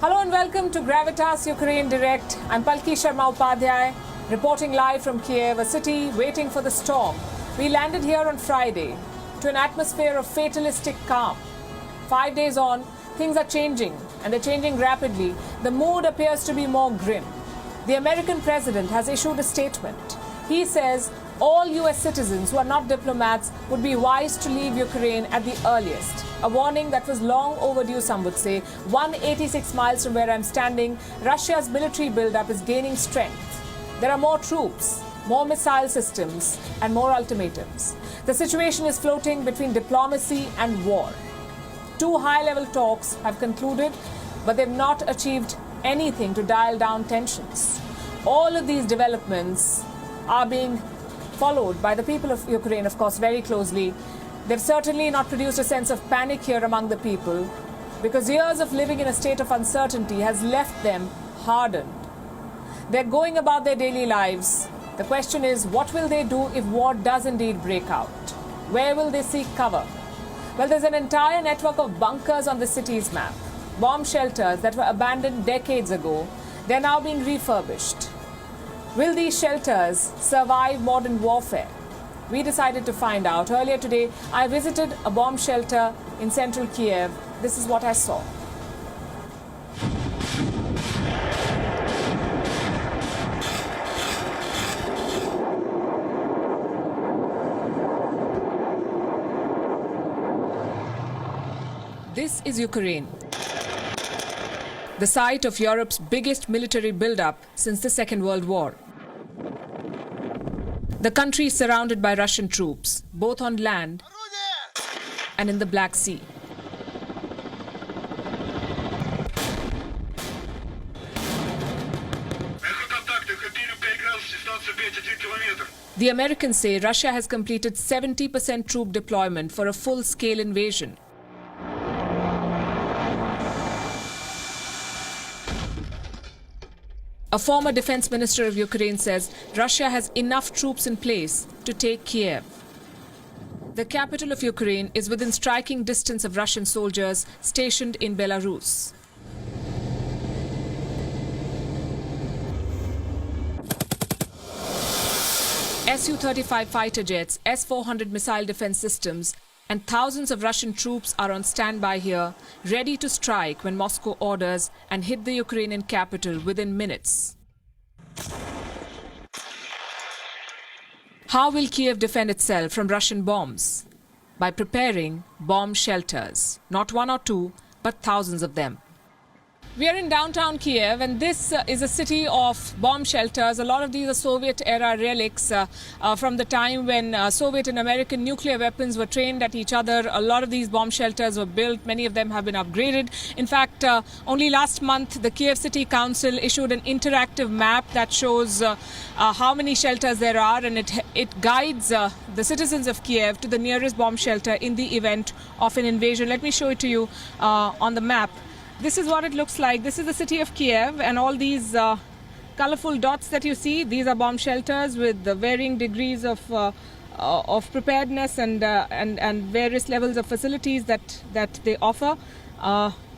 Hello and welcome to Gravitas Ukraine Direct. I'm Palki Sharma Upadhyay, reporting live from Kiev, a city waiting for the storm. We landed here on Friday to an atmosphere of fatalistic calm. 5 days on, things are changing, and they're changing rapidly. The mood appears to be more grim. The American president has issued a statement. He says all US citizens who are not diplomats would be wise to leave Ukraine at the earliest. A warning that was long overdue, some would say. 186 miles from where I'm standing, Russia's military buildup is gaining strength. There are more troops, more missile systems, and more ultimatums. The situation is floating between diplomacy and war. 2 high-level talks have concluded, but they've not achieved anything to dial down tensions. All of these developments are being followed by the people of Ukraine, of course, very closely. They've certainly not produced a sense of panic here among the people, because years of living in a state of uncertainty has left them hardened. They're going about their daily lives. The question is, what will they do if war does indeed break out? Where will they seek cover? Well, there's an entire network of bunkers on the city's map. Bomb shelters that were abandoned decades ago, they're now being refurbished. Will these shelters survive modern warfare? We decided to find out. Earlier today, I visited a bomb shelter in central Kiev. This is what I saw. This is Ukraine, the site of Europe's biggest military buildup since the Second World War. The country is surrounded by Russian troops, both on land and in the Black Sea. The Americans say Russia has completed 70% troop deployment for a full-scale invasion. A former defense minister of Ukraine says Russia has enough troops in place to take Kiev. The capital of Ukraine is within striking distance of Russian soldiers stationed in Belarus. Su-35 fighter jets, S-400 missile defense systems, and thousands of Russian troops are on standby here, ready to strike when Moscow orders and hit the Ukrainian capital within minutes. How will Kiev defend itself from Russian bombs? By preparing bomb shelters. Not 1 or 2, but thousands of them. We are in downtown Kiev, and this is a city of bomb shelters. A lot of these are Soviet-era relics from the time when Soviet and American nuclear weapons were trained at each other. A lot of these bomb shelters were built. Many of them have been upgraded. In fact, only last month, the Kiev City Council issued an interactive map that shows how many shelters there are, and it guides the citizens of Kiev to the nearest bomb shelter in the event of an invasion. Let me show it to you on the map. This is what it looks like. This is the city of Kiev, and all these colorful dots that you see, these are bomb shelters with the varying degrees of preparedness and various levels of facilities that they offer.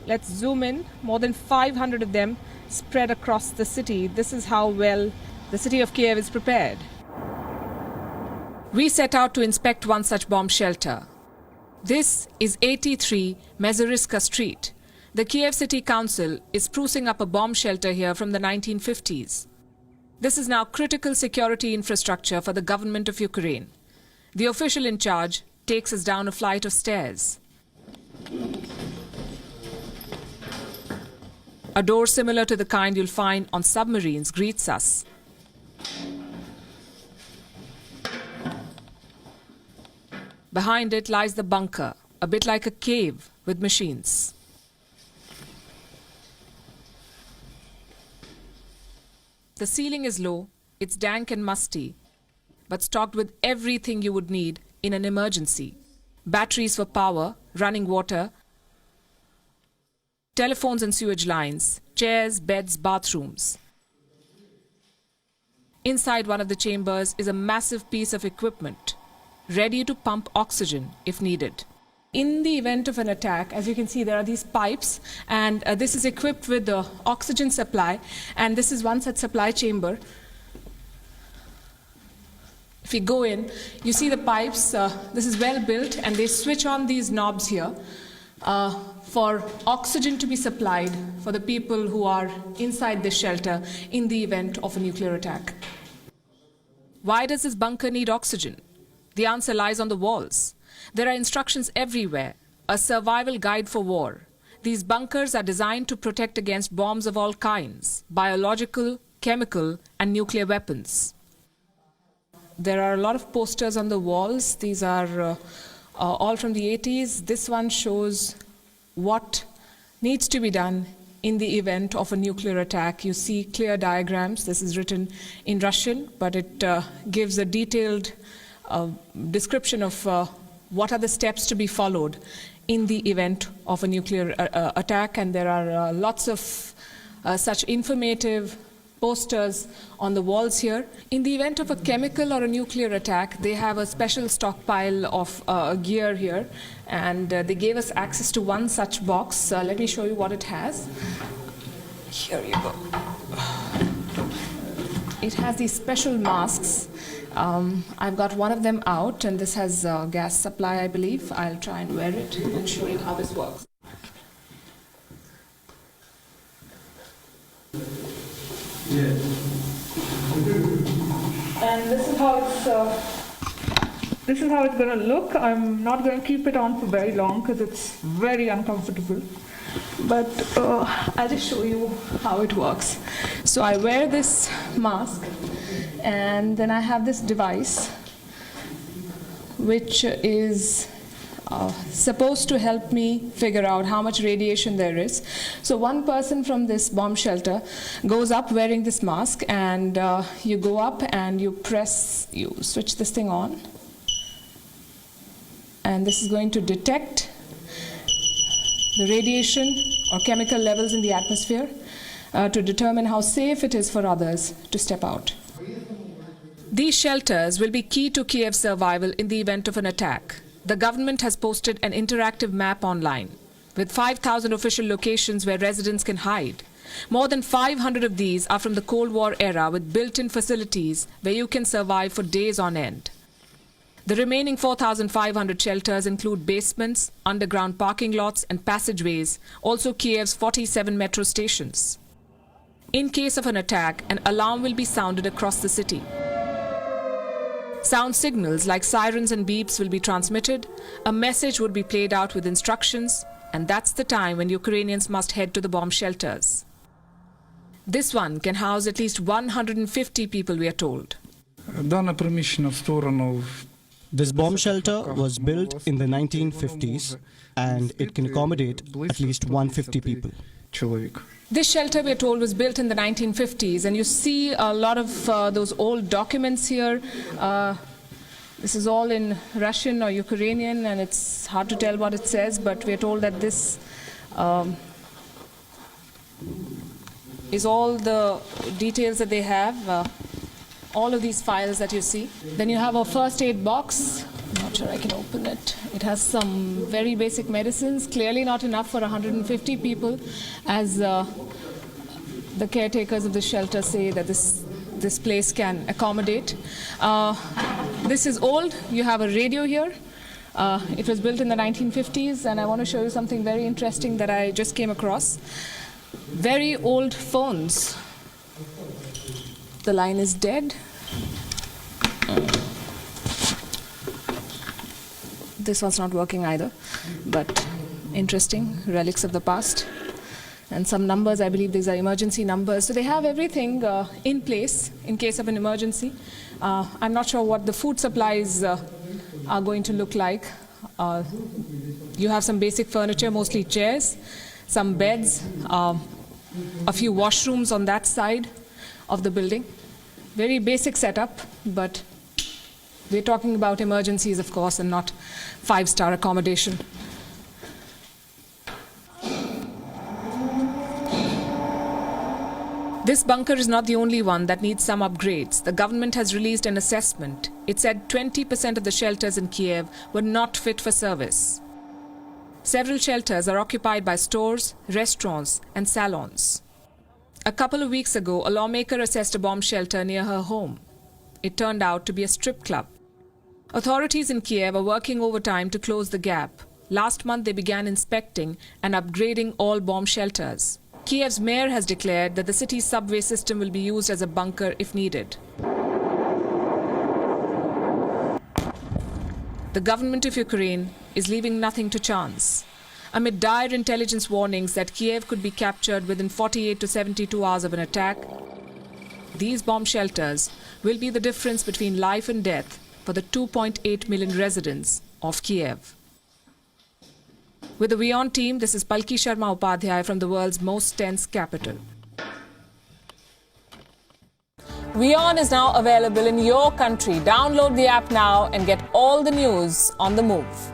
Let's zoom in. More than 500 of them spread across the city. This is how well the city of Kiev is prepared. We set out to inspect one such bomb shelter. This is 83 Mezeriska Street. The Kiev City Council is sprucing up a bomb shelter here from the 1950s. This is now critical security infrastructure for the government of Ukraine. The official in charge takes us down a flight of stairs. A door similar to the kind you'll find on submarines greets us. Behind it lies the bunker, a bit like a cave with machines. The ceiling is low, it's dank and musty, but stocked with everything you would need in an emergency. Batteries for power, running water, telephones and sewage lines, chairs, beds, bathrooms. Inside one of the chambers is a massive piece of equipment, ready to pump oxygen if needed. In the event of an attack, as you can see, there are these pipes, and this is equipped with the oxygen supply, and this is one such supply chamber. If you go in, you see the pipes. This is well built, and they switch on these knobs here for oxygen to be supplied for the people who are inside this shelter in the event of a nuclear attack. Why does this bunker need oxygen? The answer lies on the walls. There are instructions everywhere, a survival guide for war. These bunkers are designed to protect against bombs of all kinds, biological, chemical, and nuclear weapons. There are a lot of posters on the walls. These are all from the 80s. This one shows what needs to be done in the event of a nuclear attack. You see clear diagrams. This is written in Russian, but it gives a detailed description of what are the steps to be followed in the event of a nuclear attack. And there are lots of such informative posters on the walls here. In the event of a chemical or a nuclear attack, they have a special stockpile of gear here, and they gave us access to one such box. Let me show you what it has. Here you go. It has these special masks. I've got one of them out, and this has gas supply, I believe. I'll try and wear it and show you how this works. And this is how it's going to look. I'm not going to keep it on for very long because it's very uncomfortable. But I'll just show you how it works. So I wear this mask, and then I have this device which is supposed to help me figure out how much radiation there is. So one person from this bomb shelter goes up wearing this mask, and you go up and you switch this thing on, and this is going to detect the radiation or chemical levels in the atmosphere to determine how safe it is for others to step out. These shelters will be key to Kiev's survival in the event of an attack. The government has posted an interactive map online with 5,000 official locations where residents can hide. More than 500 of these are from the Cold War era with built-in facilities where you can survive for days on end. The remaining 4,500 shelters include basements, underground parking lots and passageways, also Kiev's 47 metro stations. In case of an attack, an alarm will be sounded across the city. Sound signals like sirens and beeps will be transmitted, a message would be played out with instructions, and that's the time when Ukrainians must head to the bomb shelters. This one can house at least 150 people, we are told. This bomb shelter was built in the 1950s, and it can accommodate at least 150 people. This shelter, we are told, was built in the 1950s, and you see a lot of those old documents here. This is all in Russian or Ukrainian, and it's hard to tell what it says, but we are told that this is all the details that they have, all of these files that you see. Then you have a first aid box. I'm not sure I can open it. It has some very basic medicines, clearly not enough for 150 people, as the caretakers of the shelter say that this place can accommodate. This is old. You have a radio here. It was built in the 1950s, and I want to show you something very interesting that I just came across. Very old phones. The line is dead. This one's not working either, but interesting, relics of the past. And some numbers, I believe these are emergency numbers. So they have everything in place in case of an emergency. I'm not sure what the food supplies are going to look like. You have some basic furniture, mostly chairs, some beds, a few washrooms on that side of the building. Very basic setup, but we're talking about emergencies, of course, and not five-star accommodation. This bunker is not the only one that needs some upgrades. The government has released an assessment. It said 20% of the shelters in Kiev were not fit for service. Several shelters are occupied by stores, restaurants, and salons. A couple of weeks ago, a lawmaker assessed a bomb shelter near her home. It turned out to be a strip club. Authorities in Kiev are working overtime to close the gap. Last month, they began inspecting and upgrading all bomb shelters. Kiev's mayor has declared that the city's subway system will be used as a bunker if needed. The government of Ukraine is leaving nothing to chance. Amid dire intelligence warnings that Kiev could be captured within 48 to 72 hours of an attack, these bomb shelters will be the difference between life and death for the 2.8 million residents of Kiev. With the WION team, this is Palki Sharma Upadhyay from the world's most tense capital. WION is now available in your country. Download the app now and get all the news on the move.